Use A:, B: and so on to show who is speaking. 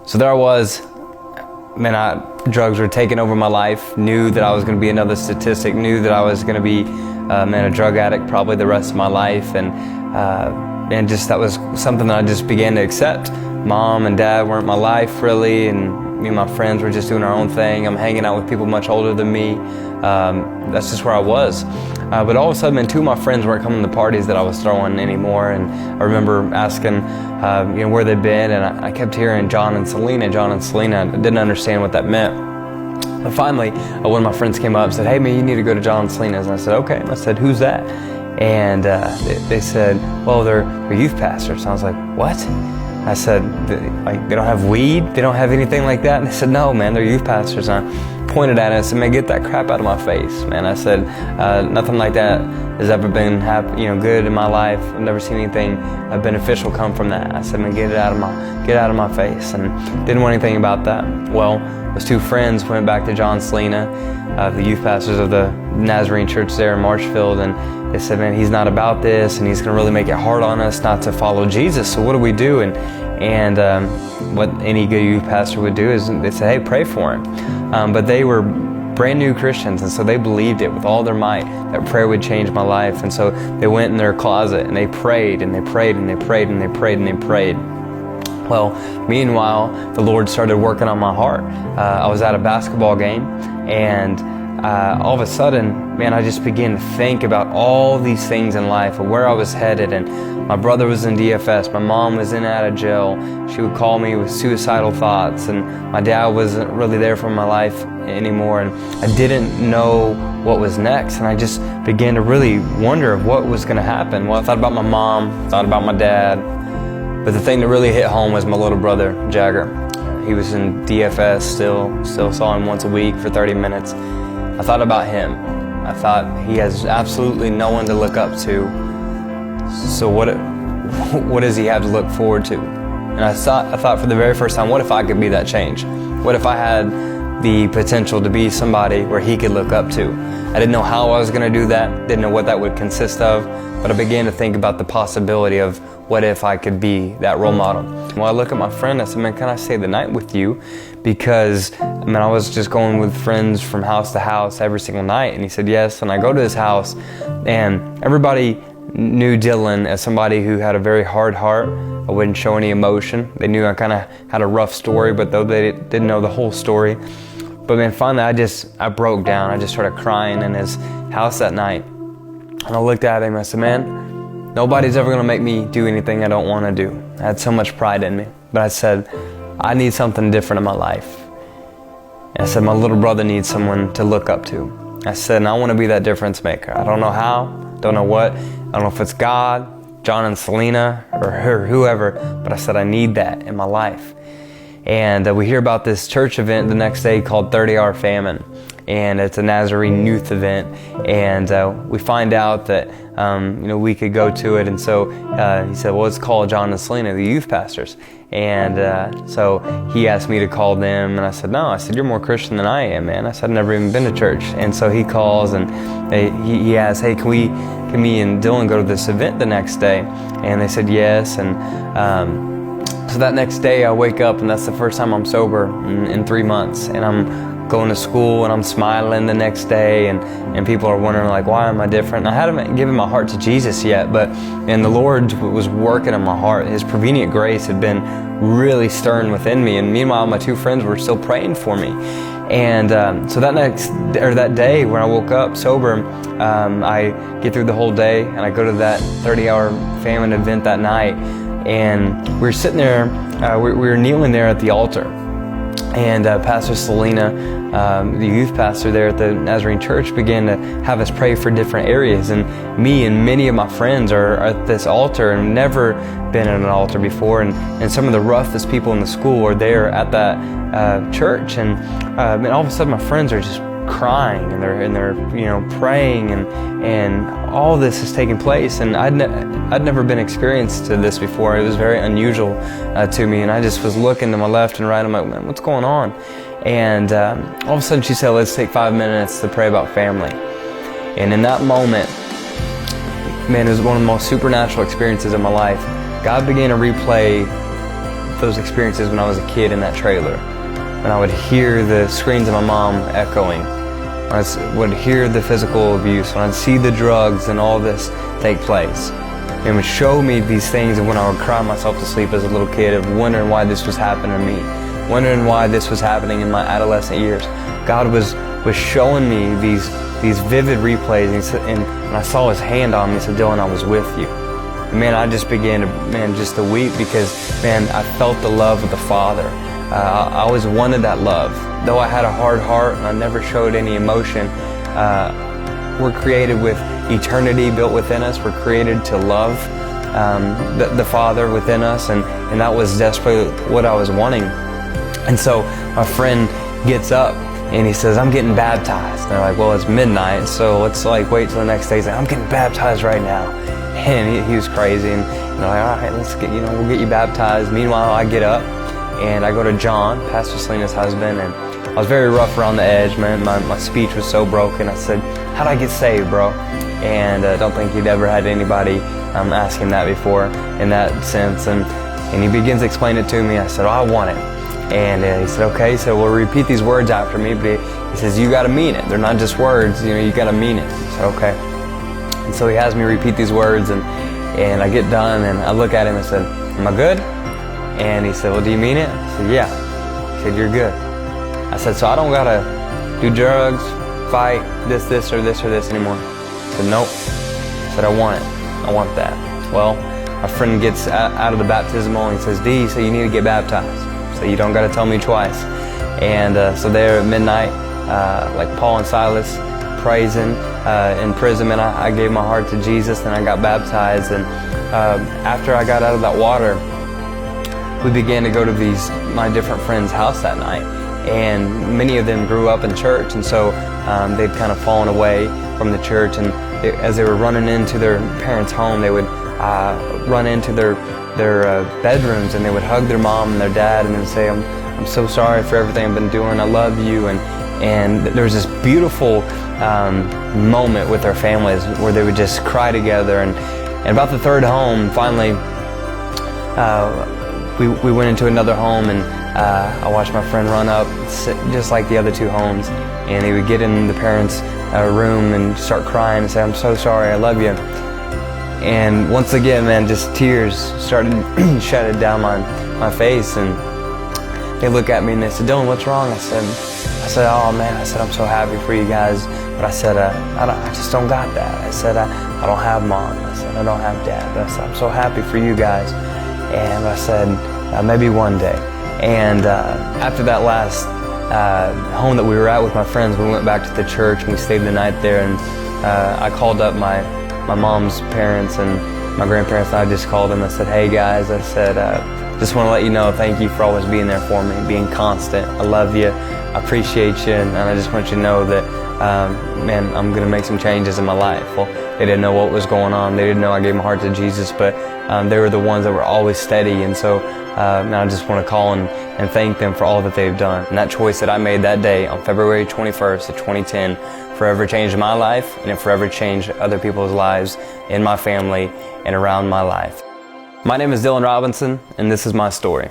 A: So there I was, man, drugs were taking over my life, knew that I was going to be another statistic, knew that I was going to be, a drug addict probably the rest of my life, and just that was something that I just began to accept. Mom and dad weren't my life really, and me and my friends were just doing our own thing. I'm hanging out with people much older than me. That's just where I was. But all of a sudden, man, two of my friends weren't coming to the parties that I was throwing anymore, and I remember asking, where they'd been, and I kept hearing John and Selena. I didn't understand what that meant. But finally, one of my friends came up and said, "Hey man, you need to go to John and Selena's." And I said, "Okay." And I said, "Who's that?" And they said, "Well, they're youth pastors." And I was like, "What?" I said, they don't have weed? They don't have anything like that?" And they said, "No, man, they're youth pastors." And I pointed at it and I said, "Man, get that crap out of my face, man." I said, nothing like that has ever been good in my life. I've never seen anything beneficial come from that. I said, "Man, get out of my face." And didn't want anything about that. Well, those two friends went back to John Selena, the youth pastors of the Nazarene church there in Marshfield, and they said, "Man, he's not about this, and he's going to really make it hard on us not to follow Jesus. So what do we do?" And what any good youth pastor would do is they say, "Hey, pray for him." But they were brand new Christians, and so they believed it with all their might that prayer would change my life. And so they went in their closet and they prayed and they prayed and they prayed and they prayed and they prayed. Well, meanwhile, the Lord started working on my heart. I was at a basketball game, and all of a sudden, man, I just began to think about all these things in life, and where I was headed. And my brother was in DFS, my mom was in and out of jail. She would call me with suicidal thoughts, and my dad wasn't really there for my life anymore, and I didn't know what was next. And I just began to really wonder of what was going to happen. Well, I thought about my mom, thought about my dad, but the thing that really hit home was my little brother, Jagger. He was in DFS still saw him once a week for 30 minutes. I thought about him. I thought he has absolutely no one to look up to. So what does he have to look forward to? And I thought for the very first time, what if I could be that change? What if I had the potential to be somebody where he could look up to? I didn't know how I was going to do that, didn't know what that would consist of, but I began to think about the possibility of what if I could be that role model. Well, I look at my friend, I said, "Man, can I stay the night with you?" Because, I was just going with friends from house to house every single night. And he said yes, and I go to his house, and everybody knew Dylan as somebody who had a very hard heart. I wouldn't show any emotion. They knew I kind of had a rough story, but though they didn't know the whole story. But man, finally I broke down. I just started crying in his house that night. And I looked at him and I said, "Man, nobody's ever gonna make me do anything I don't wanna do." I had so much pride in me. But I said, "I need something different in my life." And I said, "My little brother needs someone to look up to." I said, "And I wanna be that difference maker. I don't know how, don't know what. I don't know if it's God, John and Selena, or her, whoever, but I said, I need that in my life." And we hear about this church event the next day called 30-Hour Famine. And it's a Nazarene youth event. And we find out that, we could go to it. And so he said, "Well, let's call John and Selena, the youth pastors." And so he asked me to call them. And I said, "No." I said, "You're more Christian than I am, man." I said, "I've never even been to church." And so he calls and he asks, "Hey, can me and Dylan go to this event the next day?" And they said yes. And so that next day I wake up, and that's the first time I'm sober in 3 months. And I'm going to school and I'm smiling the next day, and people are wondering like, why am I different? And I hadn't given my heart to Jesus yet, and the Lord was working in my heart. His prevenient grace had been really stirring within me, and meanwhile my two friends were still praying for me. And so that day when I woke up sober, I get through the whole day and I go to that 30-Hour Famine event that night, and we were sitting there, we were kneeling there at the altar. And Pastor Selena, the youth pastor there at the Nazarene church, began to have us pray for different areas. And me and many of my friends are at this altar and never been at an altar before. And some of the roughest people in the school are there at that church. And all of a sudden my friends are just crying, and they're praying, and all this is taking place. And I'd never been experienced to this before. It was very unusual to me, and I just was looking to my left and right. I'm like, "Man, what's going on?" And all of a sudden she said, "Let's take 5 minutes to pray about family." And in that moment, man, it was one of the most supernatural experiences of my life. God began to replay those experiences when I was a kid in that trailer. When I would hear the screams of my mom echoing, when I would hear the physical abuse, when I'd see the drugs and all this take place. It would show me these things, and when I would cry myself to sleep as a little kid of wondering why this was happening to me, wondering why this was happening in my adolescent years. God was showing me these vivid replays, and I saw His hand on me. He said, Dylan, I was with you. And man, I just began to, just to weep because, man, I felt the love of the Father. I always wanted that love. Though I had a hard heart and I never showed any emotion, we're created with eternity built within us. We're created to love the Father within us, and that was desperately what I was wanting. And so my friend gets up and he says, I'm getting baptized. And they're like, well, it's midnight, so let's wait till the next day. He's like, I'm getting baptized right now. And he was crazy, and they're like, all right, let's get, we'll get you baptized. Meanwhile, I get up and I go to John, Pastor Selena's husband, and I was very rough around the edge, man. My speech was so broken. I said, how'd I get saved, bro? And I don't think he'd ever had anybody ask him that before in that sense. And he begins to explain it to me. I said, oh, I want it. And he said, okay, so we'll repeat these words after me, but he says, you gotta mean it. They're not just words, you gotta mean it. I said, okay. And so he has me repeat these words, and I get done, and I look at him and said, am I good? And he said, well, do you mean it? I said, yeah. He said, you're good. I said, so I don't gotta do drugs, fight, this, or this anymore. I said, nope. I said, I want it. I want that. Well, my friend gets out of the baptismal and he says, D, so you need to get baptized. So you don't got to tell me twice. And so there at midnight, like Paul and Silas praising in prison, and I gave my heart to Jesus, and I got baptized. And after I got out of that water, we began to go to my different friends' house that night. And many of them grew up in church, and so they'd kind of fallen away from the church. And as they were running into their parents' home, they would run into their bedrooms, and they would hug their mom and their dad and then say, I'm so sorry for everything I've been doing, I love you. And there was this beautiful moment with their families where they would just cry together. And about the third home, finally, we went into another home, and I watched my friend run up just like the other two homes, and he would get in the parents' room and start crying and say, I'm so sorry, I love you. And once again, man, just tears started shedding down my face, and they look at me and they said, Dylan, what's wrong? I said, oh man, I said, I'm so happy for you guys, but I said, I just don't got that. I said, I don't have mom. I said, I don't have dad. But I said, I'm so happy for you guys. And I said, maybe one day. And after that last home that we were at with my friends, we went back to the church and we stayed the night there. And I called up my mom's parents and my grandparents, and I just called them. I said, hey guys, I said, just want to let you know, thank you for always being there for me, being constant. I love you, I appreciate you, and I just want you to know that, man, I'm going to make some changes in my life. Well, they didn't know what was going on. They didn't know I gave my heart to Jesus, but they were the ones that were always steady. And so now I just want to call and thank them for all that they've done. And that choice that I made that day on February 21st of 2010 forever changed my life, and it forever changed other people's lives in my family and around my life. My name is Dylan Robinson, and this is my story.